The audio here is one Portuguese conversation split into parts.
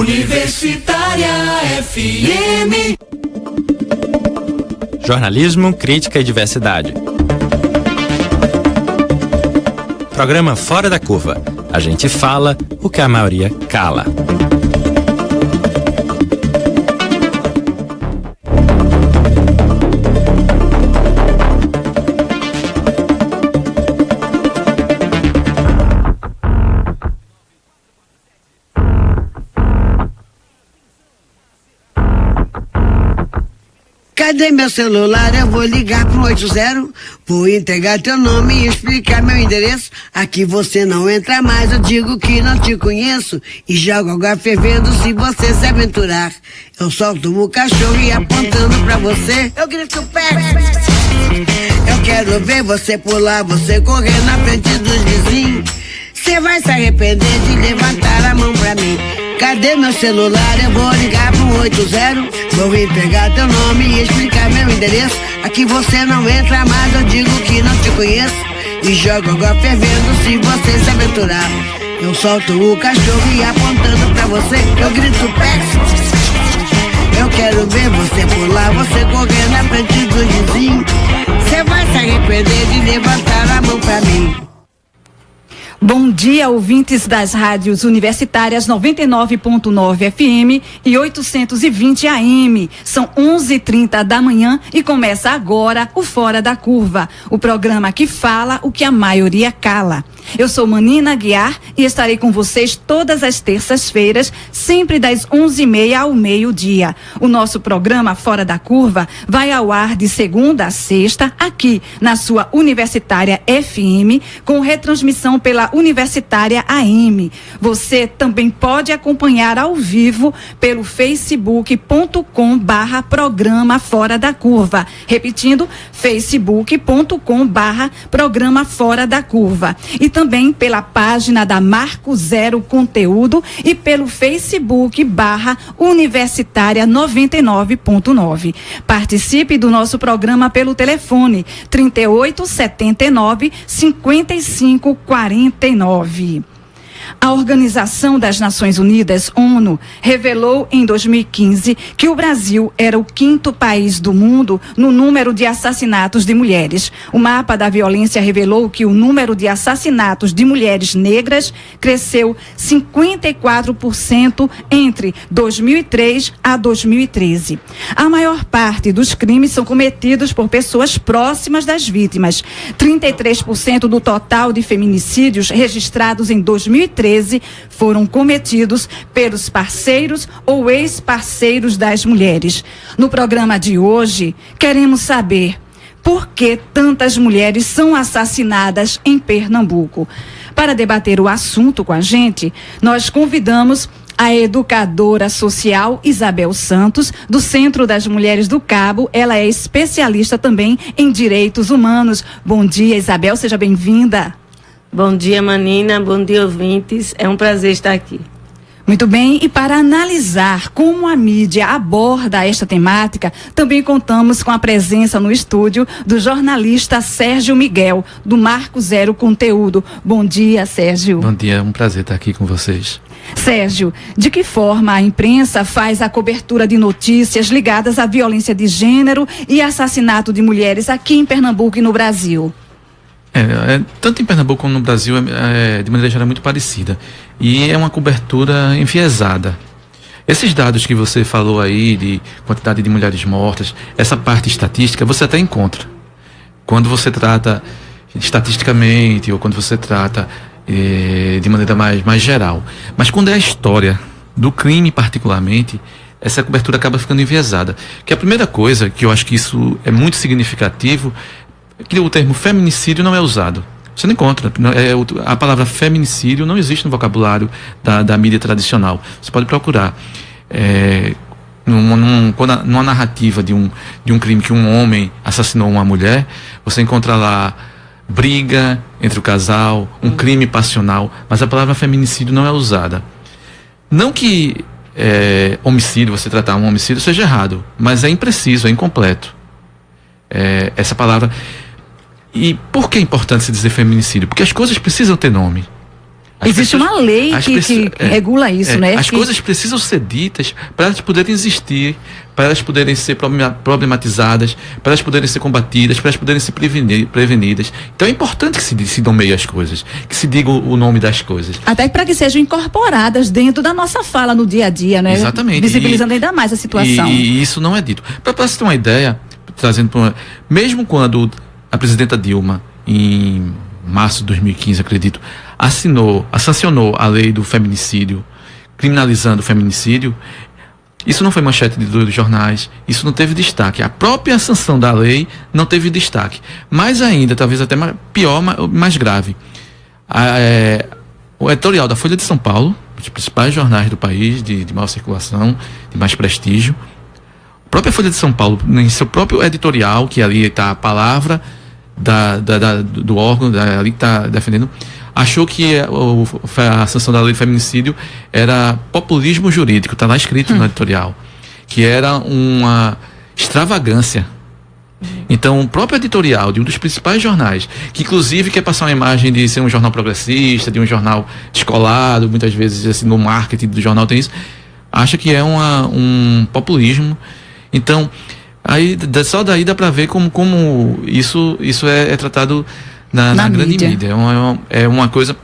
Universitária FM. Jornalismo, crítica e diversidade. Programa Fora da Curva. A gente fala o que a maioria cala. Cadê meu celular? Eu vou ligar pro 80, vou entregar teu nome e explicar meu endereço. Aqui você não entra mais, eu digo que não te conheço e jogo água fervendo se você se aventurar. Eu solto o cachorro e apontando pra você, eu grito perto. Eu quero ver você pular, você correr na frente dos vizinhos. Você vai se arrepender de levantar a mão pra mim. Cadê meu celular? Eu vou ligar pro 80, vou entregar teu nome e explicar meu endereço. Aqui você não entra mais, eu digo que não te conheço e jogo água fervendo se você se aventurar. Eu solto o cachorro e apontando pra você, eu grito perto. Eu quero ver você pular, você correr na frente do vizinho. Você vai se arrepender de levantar a mão pra mim. Bom dia, ouvintes das rádios universitárias 99.9 FM e 820 AM. São 11h30 da manhã e começa agora o Fora da Curva, o programa que fala o que a maioria cala. Eu sou Manina Guiar e estarei com vocês todas as terças-feiras, sempre das 11h30 ao meio-dia. O nosso programa Fora da Curva vai ao ar de segunda a sexta, aqui na sua Universitária FM, com retransmissão pela Universitária AM. Você também pode acompanhar ao vivo pelo facebook.com/programa Fora da Curva. Repetindo, facebook.com/programa Fora da Curva. E também pela página da Marco Zero Conteúdo e pelo Facebook/Universitária 99.9. Participe do nosso programa pelo telefone 3879 5549. A Organização das Nações Unidas, ONU, revelou em 2015 que o Brasil era o 5º país do mundo no número de assassinatos de mulheres. O mapa da violência revelou que o número de assassinatos de mulheres negras cresceu 54% entre 2003 a 2013. A maior parte dos crimes são cometidos por pessoas próximas das vítimas. 33% do total de feminicídios registrados em 2013 foram cometidos pelos parceiros ou ex-parceiros das mulheres. No programa de hoje, queremos saber por que tantas mulheres são assassinadas em Pernambuco. Para debater o assunto com a gente, nós convidamos a educadora social Isabel Santos, do Centro das Mulheres do Cabo. Ela é especialista também em direitos humanos. Bom dia, Isabel, seja bem-vinda. Bom dia, Manina. Bom dia, ouvintes. É um prazer estar aqui. Muito bem, e para analisar como a mídia aborda esta temática, também contamos com a presença no estúdio do jornalista Sérgio Miguel, do Marco Zero Conteúdo. Bom dia, Sérgio. Bom dia, é um prazer estar aqui com vocês. Sérgio, de que forma a imprensa faz a cobertura de notícias ligadas à violência de gênero e assassinato de mulheres aqui em Pernambuco e no Brasil? Tanto em Pernambuco como no Brasil, de maneira geral, é muito parecida. E é uma cobertura enviesada. Esses dados que você falou aí, de quantidade de mulheres mortas, essa parte estatística, você até encontra. Quando você trata estatisticamente, ou quando você trata de maneira mais geral. Mas quando é a história do crime particularmente, essa cobertura acaba ficando enviesada. Que a primeira coisa, que eu acho que isso é muito significativo, que o termo feminicídio não é usado. Você não encontra. A palavra feminicídio não existe no vocabulário da mídia tradicional. Você pode procurar. Numa narrativa de um crime que um homem assassinou uma mulher, você encontra lá briga entre o casal, um crime passional, mas a palavra feminicídio não é usada. Não que homicídio, você tratar um homicídio, seja errado, mas é impreciso, é incompleto. Essa palavra... E por que é importante se dizer feminicídio? Porque as coisas precisam ter nome. Existe uma lei que regula isso, né? As coisas precisam ser ditas para elas poderem existir, para elas poderem ser problematizadas, para elas poderem ser combatidas, para elas poderem ser prevenidas. Então é importante que se nomeie as coisas, que se diga o nome das coisas. Até para que sejam incorporadas dentro da nossa fala no dia a dia, né? Exatamente. Visibilizando ainda mais a situação. E isso não é dito. Para você ter uma ideia, mesmo quando a presidenta Dilma, em março de 2015, acredito, sancionou a lei do feminicídio, criminalizando o feminicídio, isso não foi manchete dos jornais, isso não teve destaque. A própria sanção da lei não teve destaque. Mais ainda, talvez até pior, mais grave. O editorial da Folha de São Paulo, os principais jornais do país, de maior circulação, de mais prestígio, a própria Folha de São Paulo, em seu próprio editorial, que ali está a palavra do órgão, ali que está defendendo, achou que a sanção da lei do feminicídio era populismo jurídico, está lá escrito no editorial, que era uma extravagância. Então, o próprio editorial de um dos principais jornais, que inclusive quer passar uma imagem de ser um jornal progressista, de um jornal descolado, muitas vezes assim, no marketing do jornal tem isso, acha que é um populismo. Então, aí só daí dá para ver como isso é tratado na grande mídia. É uma coisa.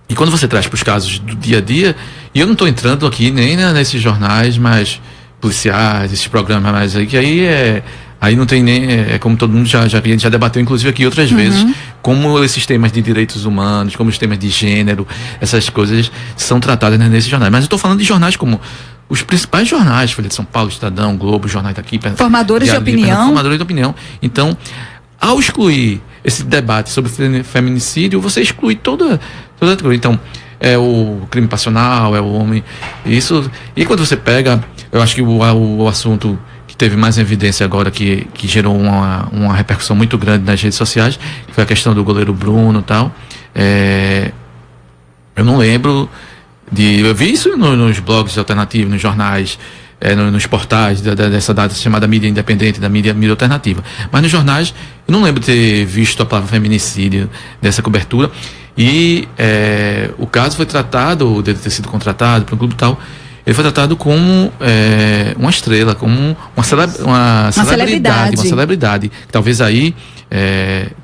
E quando você traz para os casos do dia a dia, e eu não estou entrando aqui nem nesses jornais mais policiais, esses programas mais aí, que aí não tem nem, como todo mundo já debateu, inclusive aqui outras vezes, como esses temas de direitos humanos, como os temas de gênero, essas coisas são tratadas nesses jornais. Mas eu estou falando de jornais como os principais jornais, Folha de São Paulo, Estadão, Globo, jornais daqui, formadores de opinião. Então, ao excluir esse debate sobre feminicídio, você exclui toda a coisa. Então, é o crime passional, é o homem, isso. E quando você pega, eu acho que o assunto que teve mais evidência agora, que gerou uma repercussão muito grande nas redes sociais, que foi a questão do goleiro Bruno e tal. Eu não lembro eu vi isso nos blogs alternativos, nos jornais, nos portais dessa data chamada mídia independente, da mídia alternativa. Mas nos jornais, eu não lembro de ter visto a palavra feminicídio dessa cobertura. E o caso foi tratado, dele ter sido contratado para um clube tal, ele foi tratado como uma estrela, como uma celebridade. Que talvez aí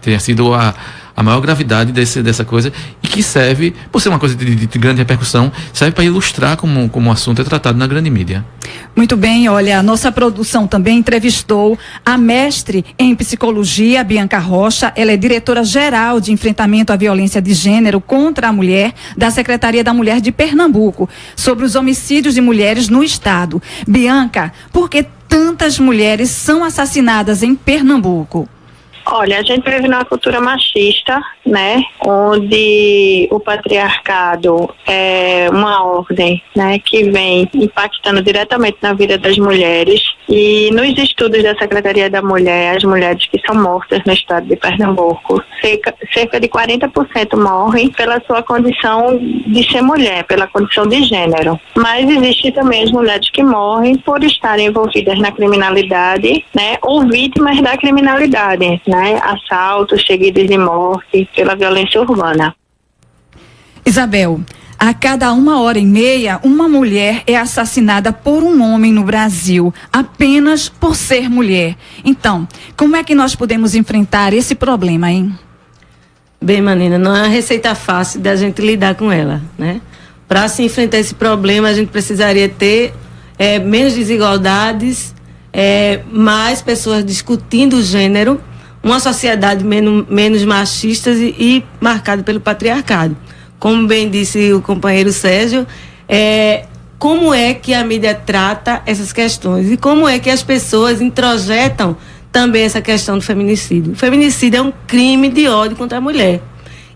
tenha sido a maior gravidade dessa coisa, e que serve, por ser uma coisa de grande repercussão, serve para ilustrar como o assunto é tratado na grande mídia. Muito bem, olha, a nossa produção também entrevistou a mestre em psicologia, Bianca Rocha. Ela é diretora-geral de enfrentamento à violência de gênero contra a mulher da Secretaria da Mulher de Pernambuco, sobre os homicídios de mulheres no estado. Bianca, por que tantas mulheres são assassinadas em Pernambuco? Olha, a gente vive numa cultura machista, né, onde o patriarcado é uma ordem, né, que vem impactando diretamente na vida das mulheres. E nos estudos da Secretaria da Mulher, as mulheres que são mortas no estado de Pernambuco, cerca de 40% morrem pela sua condição de ser mulher, pela condição de gênero. Mas existem também as mulheres que morrem por estarem envolvidas na criminalidade, né, ou vítimas da criminalidade, né, assaltos seguidos de morte pela violência urbana. Isabel, a cada 1h30, uma mulher é assassinada por um homem no Brasil, apenas por ser mulher. Então, como é que nós podemos enfrentar esse problema, hein? Bem, Manina, não é uma receita fácil da gente lidar com ela, né? Para se enfrentar esse problema, a gente precisaria ter menos desigualdades, mais pessoas discutindo o gênero, uma sociedade menos machista e marcada pelo patriarcado. Como bem disse o companheiro Sérgio, como é que a mídia trata essas questões e como é que as pessoas introjetam também essa questão do feminicídio. O feminicídio é um crime de ódio contra a mulher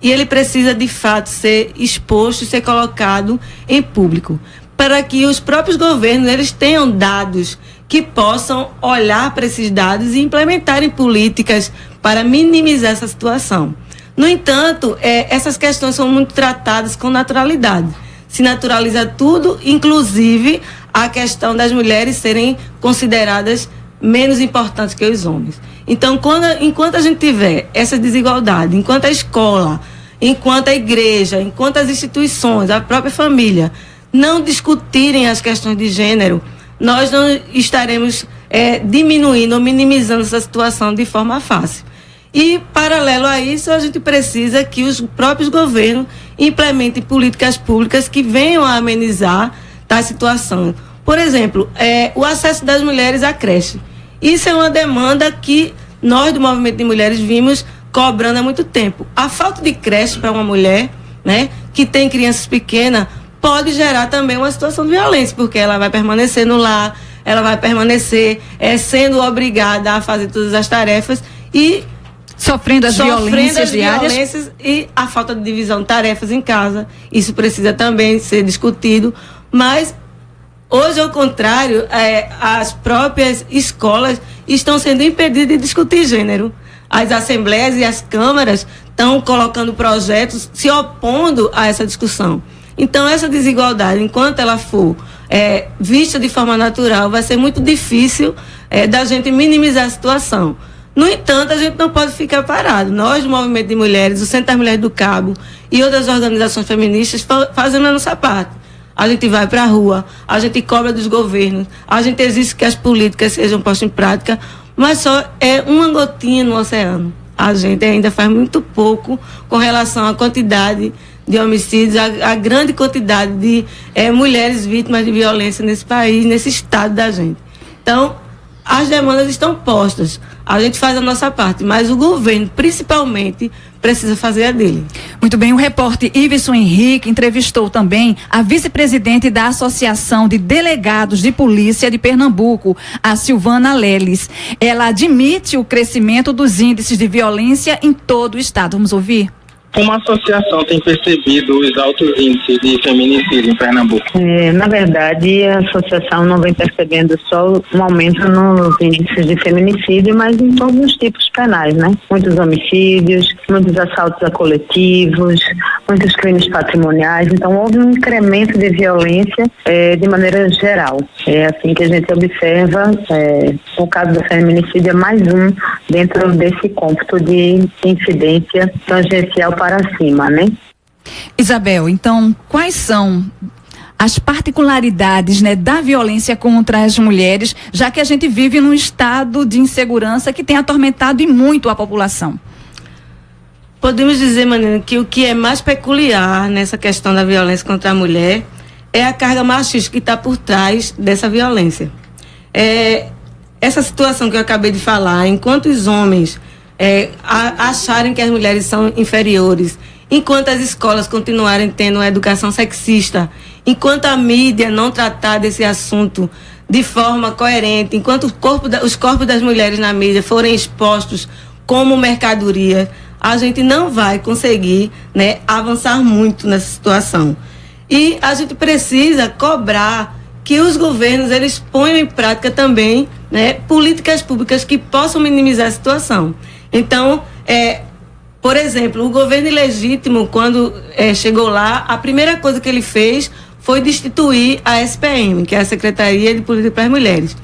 e ele precisa de fato ser exposto e ser colocado em público, para que os próprios governos eles tenham dados que possam olhar para esses dados e implementarem políticas para minimizar essa situação. No entanto, essas questões são muito tratadas com naturalidade. Se naturaliza tudo, inclusive a questão das mulheres serem consideradas menos importantes que os homens. Então, enquanto a gente tiver essa desigualdade, enquanto a escola enquanto a igreja, enquanto as instituições, a própria família, não discutirem as questões de gênero, nós não estaremos diminuindo ou minimizando essa situação de forma fácil. E, paralelo a isso, a gente precisa que os próprios governos implementem políticas públicas que venham a amenizar a situação. Por exemplo, o acesso das mulheres à creche. Isso é uma demanda que nós, do Movimento de Mulheres, vimos cobrando há muito tempo. A falta de creche para uma mulher, né, que tem crianças pequenas, pode gerar também uma situação de violência, porque ela vai permanecer no lar, ela vai permanecer sendo obrigada a fazer todas as tarefas e sofrendo as violências diárias e a falta de divisão de tarefas em casa. Isso precisa também ser discutido, mas hoje, ao contrário, as próprias escolas estão sendo impedidas de discutir gênero. As assembleias e as câmaras estão colocando projetos se opondo a essa discussão. Então, essa desigualdade, enquanto ela for vista de forma natural, vai ser muito difícil da gente minimizar a situação. No entanto, a gente não pode ficar parado. Nós, do Movimento de Mulheres, o Centro das Mulheres do Cabo e outras organizações feministas fazemos a nossa parte. A gente vai para a rua, a gente cobra dos governos, a gente exige que as políticas sejam postas em prática, mas só é uma gotinha no oceano. A gente ainda faz muito pouco com relação à quantidade de homicídios, a grande quantidade de mulheres vítimas de violência nesse país, nesse estado da gente. Então, as demandas estão postas. A gente faz a nossa parte, mas o governo, principalmente, precisa fazer a dele. Muito bem, o repórter Iveson Henrique entrevistou também a vice-presidente da Associação de Delegados de Polícia de Pernambuco, a Silvana Leles. Ela admite o crescimento dos índices de violência em todo o estado. Vamos ouvir? Como a associação tem percebido os altos índices de feminicídio em Pernambuco? Na verdade, a associação não vem percebendo só um aumento nos índices de feminicídio, mas em todos os tipos penais, né? Muitos homicídios, muitos assaltos a coletivos, muitos crimes patrimoniais. Então, houve um incremento de violência de maneira geral. É assim que a gente observa. O caso do feminicídio é mais um dentro desse cômputo de incidência tangencial para cima, né? Isabel, então, quais são as particularidades, né, da violência contra as mulheres, já que a gente vive num estado de insegurança que tem atormentado e muito a população? Podemos dizer, Manina, que o que é mais peculiar nessa questão da violência contra a mulher é a carga machista que está por trás dessa violência. Essa situação que eu acabei de falar, enquanto os homens acharem que as mulheres são inferiores, enquanto as escolas continuarem tendo uma educação sexista, enquanto a mídia não tratar desse assunto de forma coerente, enquanto os corpos das mulheres na mídia forem expostos como mercadoria, a gente não vai conseguir, né, avançar muito nessa situação. E a gente precisa cobrar que os governos eles ponham em prática também, né, políticas públicas que possam minimizar a situação. Então, por exemplo, o governo ilegítimo, quando chegou lá, a primeira coisa que ele fez foi destituir a SPM, que é a Secretaria de Política para as Mulheres.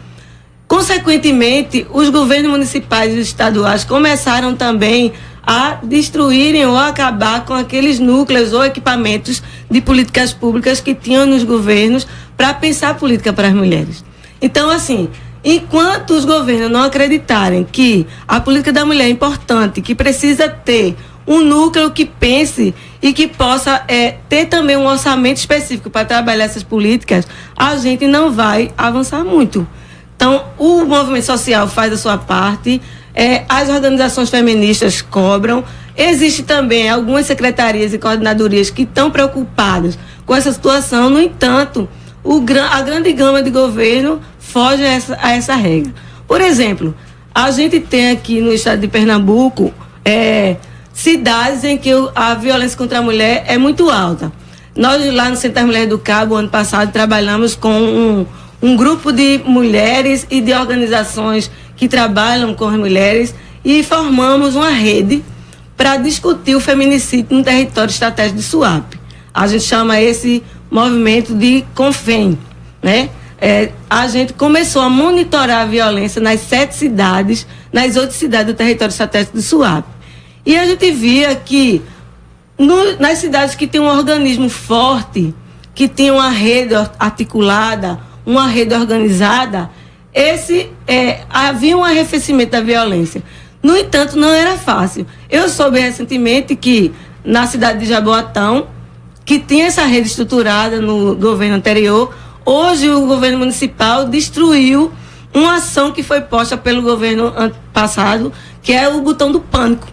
Consequentemente, os governos municipais e estaduais começaram também a destruírem ou acabar com aqueles núcleos ou equipamentos de políticas públicas que tinham nos governos para pensar política para as mulheres. Então, assim, enquanto os governos não acreditarem que a política da mulher é importante, que precisa ter um núcleo que pense e que possa ter também um orçamento específico para trabalhar essas políticas, a gente não vai avançar muito. Então, o movimento social faz a sua parte, as organizações feministas cobram, existe também algumas secretarias e coordenadorias que estão preocupadas com essa situação, no entanto, a grande gama de governo foge a essa regra. Por exemplo, a gente tem aqui no estado de Pernambuco cidades em que a violência contra a mulher é muito alta. Nós lá no Centro das Mulheres do Cabo, ano passado, trabalhamos com um grupo de mulheres e de organizações que trabalham com as mulheres e formamos uma rede para discutir o feminicídio no território estratégico de Suape. A gente chama esse movimento de CONFEM, né? A gente começou a monitorar a violência nas 7 cidades, nas 8 cidades do território estratégico de Suape. E a gente via que nas cidades que tem um organismo forte, que tem uma rede articulada, uma rede organizada, havia um arrefecimento da violência. No entanto, não era fácil. Eu soube recentemente que na cidade de Jaboatão, que tinha essa rede estruturada no governo anterior, hoje o governo municipal destruiu uma ação que foi posta pelo governo passado, que é o botão do pânico.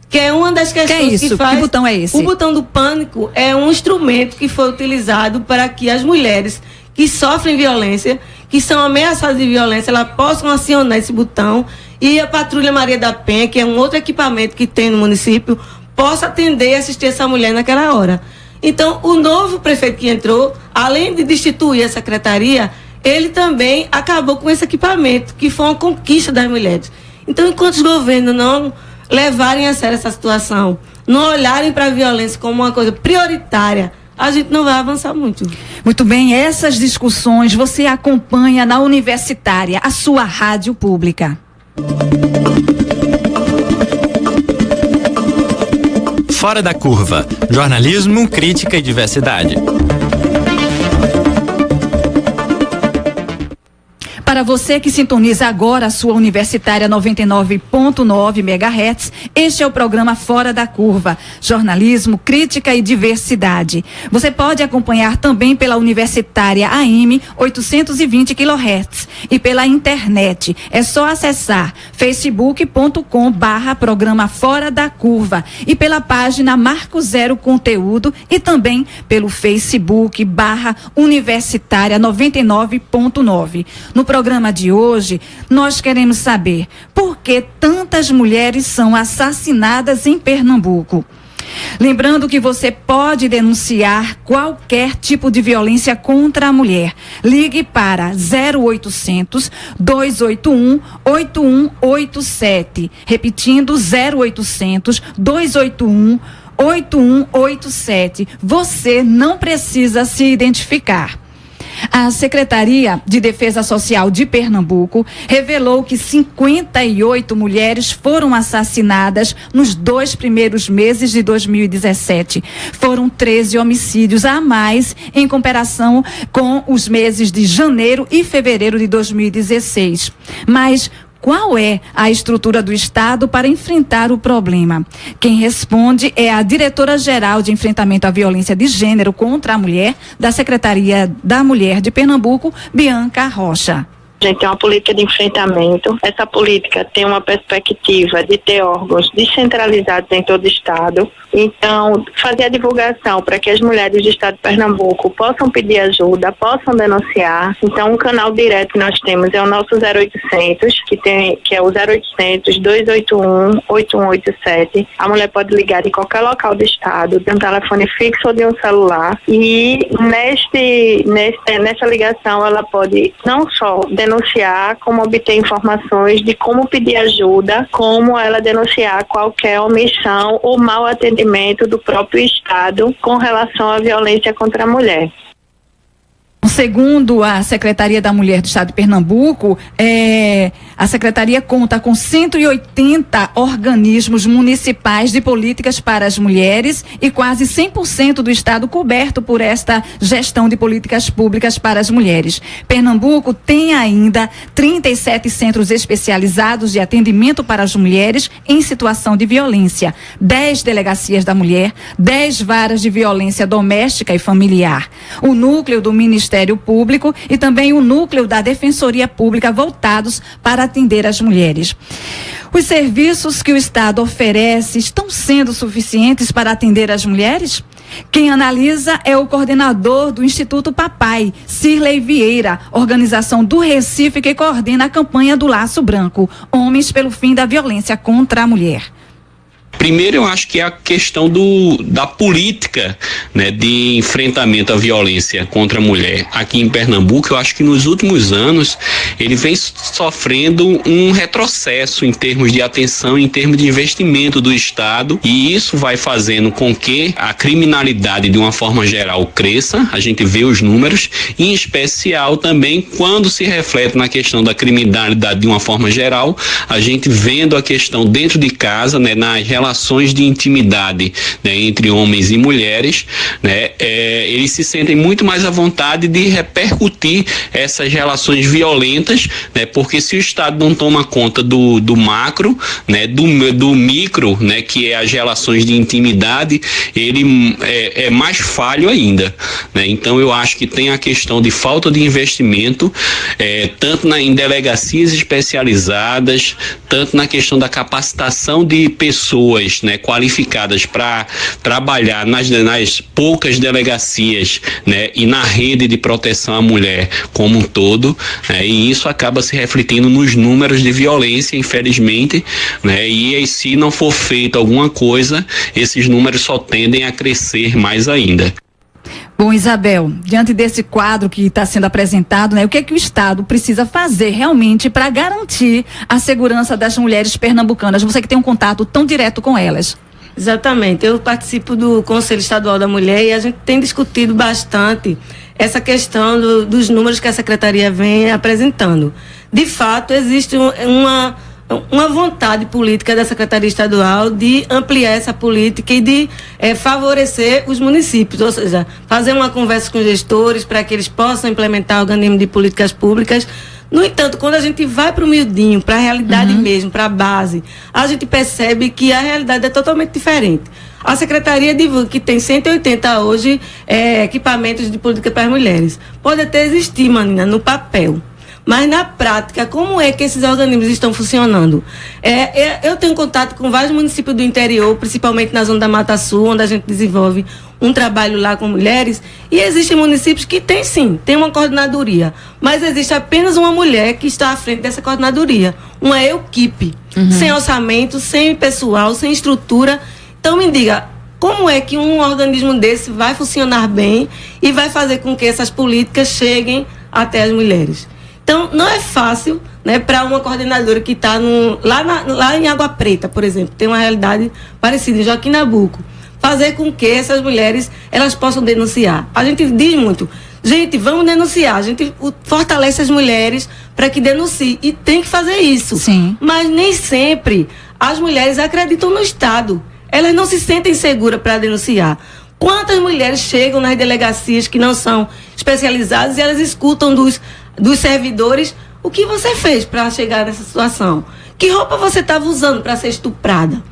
Que é uma das questões que faz... Que botão é esse? O botão do pânico é um instrumento que foi utilizado para que as mulheres que sofrem violência, que são ameaçadas de violência, elas possam acionar esse botão e a Patrulha Maria da Penha, que é um outro equipamento que tem no município, possa atender e assistir essa mulher naquela hora. Então, o novo prefeito que entrou, além de destituir a secretaria, ele também acabou com esse equipamento, que foi uma conquista das mulheres. Então, enquanto os governos não levarem a sério essa situação, não olharem para a violência como uma coisa prioritária, a gente não vai avançar muito. Muito bem, essas discussões você acompanha na Universitária, a sua rádio pública. Fora da Curva, jornalismo, crítica e diversidade. Para você que sintoniza agora a sua Universitária 99.9 MHz, este é o programa Fora da Curva, jornalismo, crítica e diversidade. Você pode acompanhar também pela Universitária AM 820 kHz e pela internet. É só acessar facebook.com/programa Fora da Curva e pela página Marco Zero Conteúdo e também pelo Facebook/Universitária 99.9. No programa de hoje, nós queremos saber por que tantas mulheres são assassinadas em Pernambuco. Lembrando que você pode denunciar qualquer tipo de violência contra a mulher. Ligue para 0800 281 8187. Repetindo, 0800 281 8187. Você não precisa se identificar. A Secretaria de Defesa Social de Pernambuco revelou que 58 mulheres foram assassinadas nos 2 primeiros meses de 2017. Foram 13 homicídios a mais em comparação com os meses de janeiro e fevereiro de 2016. Mas qual é a estrutura do Estado para enfrentar o problema? Quem responde é a diretora-geral de enfrentamento à violência de gênero contra a mulher da Secretaria da Mulher de Pernambuco, Bianca Rocha. A gente tem uma política de enfrentamento. Essa política tem uma perspectiva de ter órgãos descentralizados em todo o estado. Então, fazer a divulgação para que as mulheres do estado de Pernambuco possam pedir ajuda, possam denunciar. Então, um canal direto que nós temos é o nosso 0800, que é o 0800 281 8187. A mulher pode ligar de qualquer local do estado, de um telefone fixo ou de um celular. E nessa ligação, ela pode não só denunciar, como obter informações de como pedir ajuda, como ela denunciar qualquer omissão ou mau atendimento do próprio Estado com relação à violência contra a mulher. Segundo a Secretaria da Mulher do Estado de Pernambuco, a Secretaria conta com 180 organismos municipais de políticas para as mulheres e quase 100% do Estado coberto por esta gestão de políticas públicas para as mulheres. Pernambuco tem ainda 37 centros especializados de atendimento para as mulheres em situação de violência, 10 delegacias da mulher, 10 varas de violência doméstica e familiar. O núcleo do Ministério Público e também o núcleo da Defensoria Pública voltados para atender as mulheres. Os serviços que o Estado oferece estão sendo suficientes para atender as mulheres? Quem analisa é o coordenador do Instituto Papai, Cirlei Vieira, organização do Recife que coordena a campanha do Laço Branco, Homens pelo Fim da Violência contra a Mulher. Primeiro, eu acho que é a questão da política, né, de enfrentamento à violência contra a mulher. Aqui em Pernambuco, eu acho que nos últimos anos ele vem sofrendo um retrocesso em termos de atenção, em termos de investimento do Estado, e isso vai fazendo com que a criminalidade, de uma forma geral, cresça. A gente vê os números, em especial também quando se reflete na questão da criminalidade de uma forma geral, a gente vendo a questão dentro de casa, né, nas relações relações de intimidade, né, entre homens e mulheres, né, eles se sentem muito mais à vontade de repercutir essas relações violentas, né, porque se o Estado não toma conta do macro, né, do micro, né, que é as relações de intimidade, ele é mais falho ainda, né? Então eu acho que tem a questão de falta de investimento, tanto em delegacias especializadas, tanto na questão da capacitação de pessoas, né, qualificadas para trabalhar nas poucas delegacias, né, e na rede de proteção à mulher como um todo, né, e isso acaba se refletindo nos números de violência, infelizmente, né, e se não for feito alguma coisa, esses números só tendem a crescer mais ainda. Bom, Isabel, diante desse quadro que está sendo apresentado, né, o que é que o Estado precisa fazer realmente para garantir a segurança das mulheres pernambucanas? Você que tem um contato tão direto com elas. Exatamente, eu participo do Conselho Estadual da Mulher e a gente tem discutido bastante essa questão dos números que a Secretaria vem apresentando. De fato, existe uma vontade política da Secretaria Estadual de ampliar essa política e de favorecer os municípios, ou seja, fazer uma conversa com os gestores para que eles possam implementar organismos de políticas públicas. No entanto, quando a gente vai para o miudinho, para a realidade mesmo, para a base, a gente percebe que a realidade é totalmente diferente. A Secretaria divulga que tem 180 hoje equipamentos de política para as mulheres. Pode até existir, Manina, no papel. Mas na prática, como é que esses organismos estão funcionando? Eu tenho contato com vários municípios do interior, principalmente na zona da Mata Sul, onde a gente desenvolve um trabalho lá com mulheres, e existem municípios que tem uma coordenadoria, mas existe apenas uma mulher que está à frente dessa coordenadoria, uma equipe, sem orçamento, sem pessoal, sem estrutura. Então me diga, como é que um organismo desse vai funcionar bem e vai fazer com que essas políticas cheguem até as mulheres? Então, não é fácil, né, para uma coordenadora que está lá em Água Preta, por exemplo, tem uma realidade parecida, em Joaquim Nabuco, fazer com que essas mulheres elas possam denunciar. A gente diz muito, gente, vamos denunciar, a gente fortalece as mulheres para que denunciem, e tem que fazer isso. Sim. Mas nem sempre as mulheres acreditam no Estado, elas não se sentem seguras para denunciar. Quantas mulheres chegam nas delegacias que não são especializadas e elas escutam dos servidores: o que você fez para chegar nessa situação? Que roupa você estava usando para ser estuprada?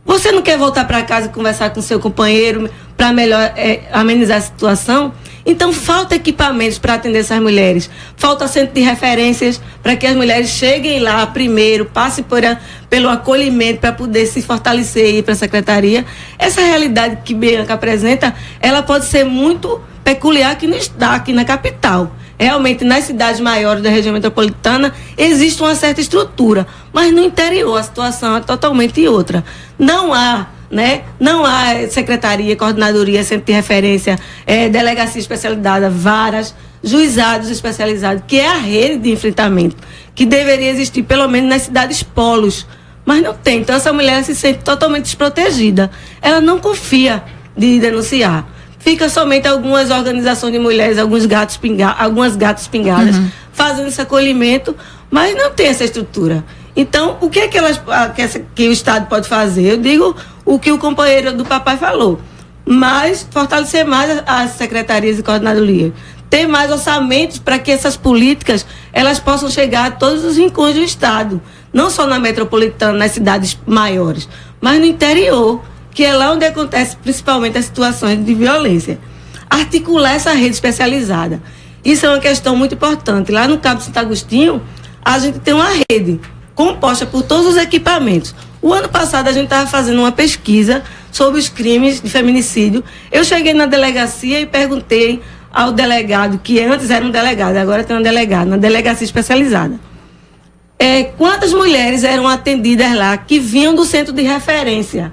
Você não quer voltar para casa e conversar com seu companheiro para melhor amenizar a situação? Então falta equipamentos para atender essas mulheres, falta centro de referências para que as mulheres cheguem lá primeiro, passem pelo acolhimento para poder se fortalecer e ir para a secretaria. Essa realidade que Bianca apresenta, ela pode ser muito peculiar aqui na capital. Realmente, nas cidades maiores da região metropolitana, existe uma certa estrutura, mas no interior a situação é totalmente outra. Não há secretaria, coordenadoria, centro de referência, delegacia especializada, varas, juizados especializados, que é a rede de enfrentamento, que deveria existir pelo menos nas cidades polos, mas não tem. Então essa mulher se sente totalmente desprotegida, ela não confia de denunciar. Fica somente algumas organizações de mulheres, algumas gatas pingadas, fazendo esse acolhimento, mas não tem essa estrutura. Então, o que é que o Estado pode fazer? Eu digo o que o companheiro do papai falou, mas fortalecer mais as secretarias e coordenadorias, ter mais orçamentos para que essas políticas elas possam chegar a todos os rincões do Estado, não só na metropolitana, nas cidades maiores, mas no interior, que é lá onde acontece principalmente as situações de violência. Articular essa rede especializada. Isso é uma questão muito importante. Lá no Cabo Santo Agostinho, a gente tem uma rede composta por todos os equipamentos. O ano passado a gente estava fazendo uma pesquisa sobre os crimes de feminicídio. Eu cheguei na delegacia e perguntei ao delegado, que antes era um delegado, agora tem um delegado, na delegacia especializada. Quantas mulheres eram atendidas lá que vinham do centro de referência?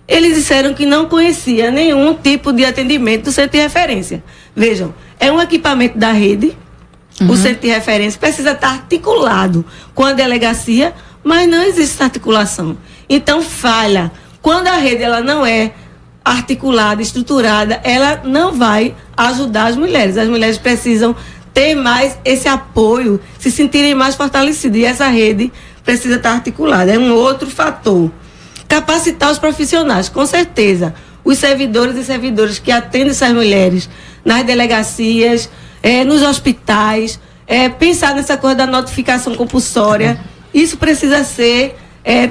Eles disseram que não conhecia nenhum tipo de atendimento do centro de referência. Vejam, é um equipamento da rede, o centro de referência precisa estar articulado com a delegacia, mas não existe essa articulação. Então, falha. Quando a rede ela não é articulada, estruturada, ela não vai ajudar as mulheres. As mulheres precisam ter mais esse apoio, se sentirem mais fortalecidas. E essa rede precisa estar articulada. É um outro fator. capacitar os profissionais, com certeza. Os servidores e servidoras que atendem essas mulheres nas delegacias, nos hospitais, pensar nessa coisa da notificação compulsória. Isso precisa ser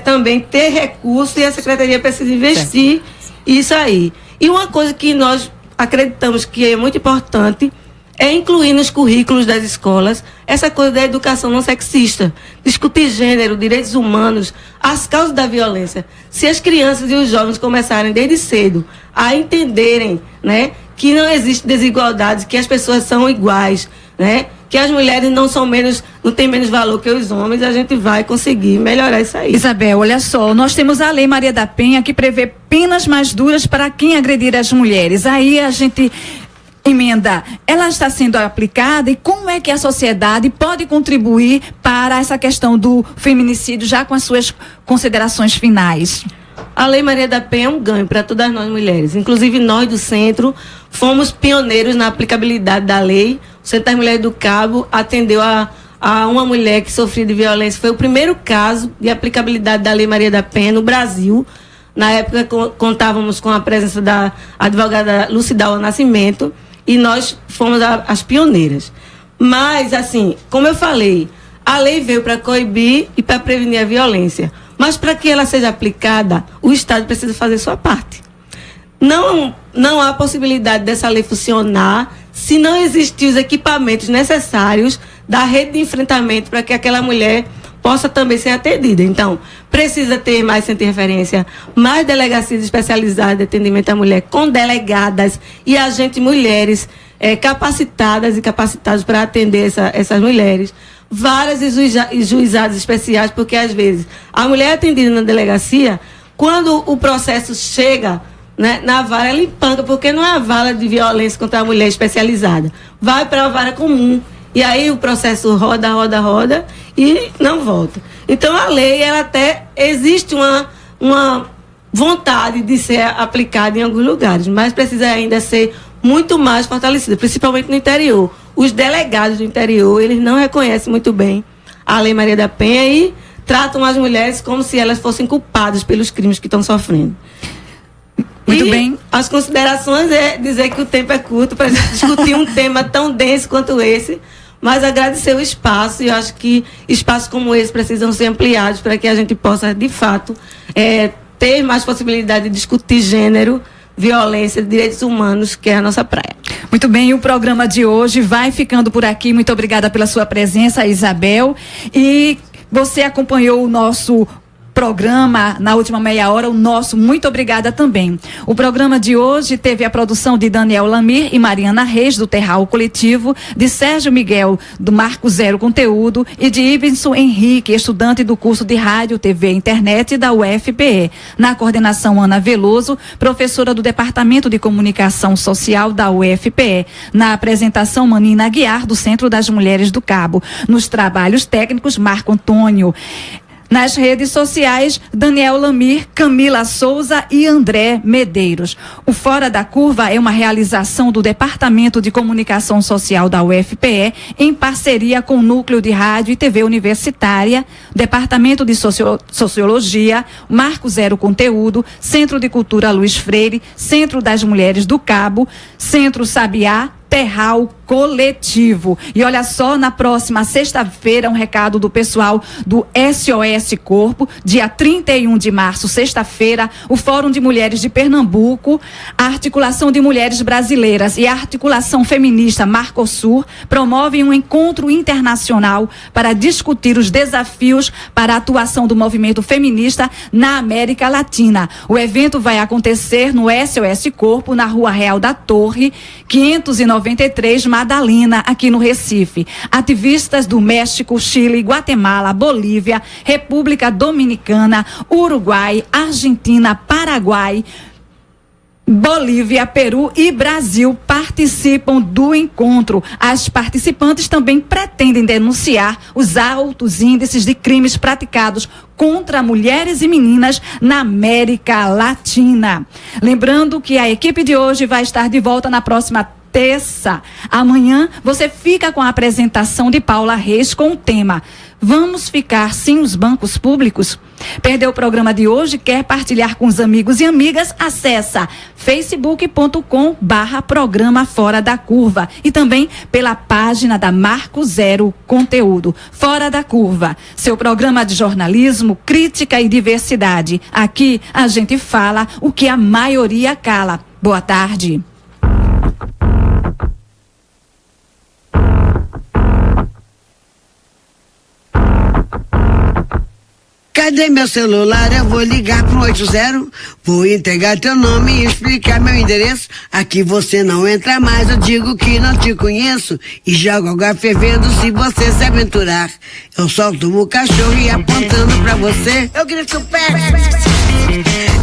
também ter recurso, e a Secretaria precisa investir isso aí. E uma coisa que nós acreditamos que é muito importante é incluir nos currículos das escolas essa coisa da educação não sexista, discutir gênero, direitos humanos, as causas da violência. Se as crianças e os jovens começarem desde cedo a entenderem, né, que não existe desigualdade, que as pessoas são iguais, né, que as mulheres não têm menos valor que os homens, a gente vai conseguir melhorar isso aí. Isabel, olha só, nós temos a Lei Maria da Penha que prevê penas mais duras para quem agredir as mulheres. Aí a gente emenda, ela está sendo aplicada, e como é que a sociedade pode contribuir para essa questão do feminicídio, já com as suas considerações finais? A Lei Maria da Penha é um ganho para todas nós mulheres. Inclusive nós do Centro fomos pioneiros na aplicabilidade da lei. O Centro das Mulheres do Cabo atendeu a uma mulher que sofria de violência. Foi o primeiro caso de aplicabilidade da Lei Maria da Penha no Brasil. Na época contávamos com a presença da advogada Lucidal Nascimento, e nós fomos as pioneiras. Mas, assim, como eu falei, a lei veio para coibir e para prevenir a violência. Mas para que ela seja aplicada, o Estado precisa fazer sua parte. Não há possibilidade dessa lei funcionar se não existir os equipamentos necessários da rede de enfrentamento para que aquela mulher possa também ser atendida. Então, precisa ter mais centro de referência, mais delegacias especializadas de atendimento à mulher, com delegadas e agentes mulheres capacitadas e capacitados para atender essas mulheres. Várias juizados especiais, porque às vezes a mulher é atendida na delegacia, quando o processo chega, né, na vara, ela empanca, porque não é a vara de violência contra a mulher especializada. Vai para a vara comum. E aí o processo roda e não volta. Então a lei, ela até existe uma vontade de ser aplicada em alguns lugares, mas precisa ainda ser muito mais fortalecida, principalmente no interior. Os delegados do interior, eles não reconhecem muito bem a Lei Maria da Penha e tratam as mulheres como se elas fossem culpadas pelos crimes que estão sofrendo. Muito bem. As considerações é dizer que o tempo é curto para discutir um tema tão denso quanto esse, mas agradecer o espaço, e eu acho que espaços como esse precisam ser ampliados para que a gente possa, de fato, ter mais possibilidade de discutir gênero, violência, direitos humanos, que é a nossa praia. Muito bem, o programa de hoje vai ficando por aqui. Muito obrigada pela sua presença, Isabel. E você acompanhou o nosso programa na última meia hora, o nosso muito obrigada também. O programa de hoje teve a produção de Daniel Lamir e Mariana Reis, do Terral Coletivo, de Sérgio Miguel, do Marco Zero Conteúdo, e de Ibenson Henrique, estudante do curso de Rádio, TV e Internet da UFPE. Na coordenação, Ana Veloso, professora do Departamento de Comunicação Social da UFPE. Na apresentação, Manina Aguiar, do Centro das Mulheres do Cabo. Nos trabalhos técnicos, Marco Antônio. Nas redes sociais, Daniel Lamir, Camila Souza e André Medeiros. O Fora da Curva é uma realização do Departamento de Comunicação Social da UFPE, em parceria com o Núcleo de Rádio e TV Universitária, Departamento de Sociologia, Marco Zero Conteúdo, Centro de Cultura Luiz Freire, Centro das Mulheres do Cabo, Centro Sabiá, Terral Coletivo. E olha só, na próxima sexta-feira, um recado do pessoal do SOS Corpo, dia 31 de março, sexta-feira, o Fórum de Mulheres de Pernambuco, a Articulação de Mulheres Brasileiras e a Articulação Feminista Marcosul promovem um encontro internacional para discutir os desafios para a atuação do movimento feminista na América Latina. O evento vai acontecer no SOS Corpo, na Rua Real da Torre, 593, Madalena, aqui no Recife. Ativistas do México, Chile, Guatemala, Bolívia, República Dominicana, Uruguai, Argentina, Paraguai, Bolívia, Peru e Brasil participam do encontro. As participantes também pretendem denunciar os altos índices de crimes praticados contra mulheres e meninas na América Latina. Lembrando que a equipe de hoje vai estar de volta na próxima terça. Amanhã você fica com a apresentação de Paula Reis com o tema Vamos ficar sem os bancos públicos? Perdeu o programa de hoje? Quer partilhar com os amigos e amigas? Acessa facebook.com/programa Fora da Curva e também pela página da Marco Zero Conteúdo. Fora da Curva, seu programa de jornalismo, crítica e diversidade. Aqui a gente fala o que a maioria cala. Boa tarde. Cadê meu celular? Eu vou ligar pro 80. Vou entregar teu nome e explicar meu endereço. Aqui você não entra mais, eu digo que não te conheço. E jogo água fervendo se você se aventurar. Eu solto o cachorro e apontando pra você, eu grito pé.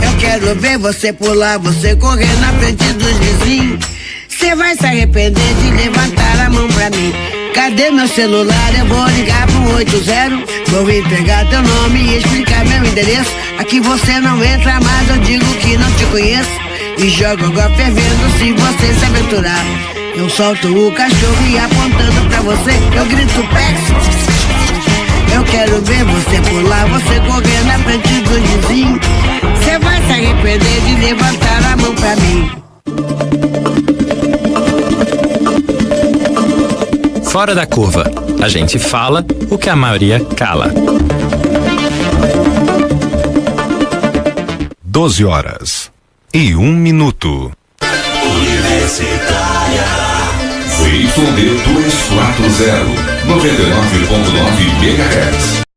Eu quero ver você pular, você correr na frente dos vizinhos. Você vai se arrepender de levantar a mão pra mim. Cadê meu celular? Eu vou ligar pro 80. Vou entregar teu nome e explicar meu endereço. Aqui você não entra mais, eu digo que não te conheço. E jogo água fervendo se você se aventurar. Eu solto o cachorro e apontando pra você, eu grito pé. Eu quero ver você pular, você correr na frente do vizinho. Você vai se arrepender de levantar a mão pra mim. Fora da Curva. A gente fala o que a maioria cala. 12h01. Universitária. ZYD 240, 99.9 MHz.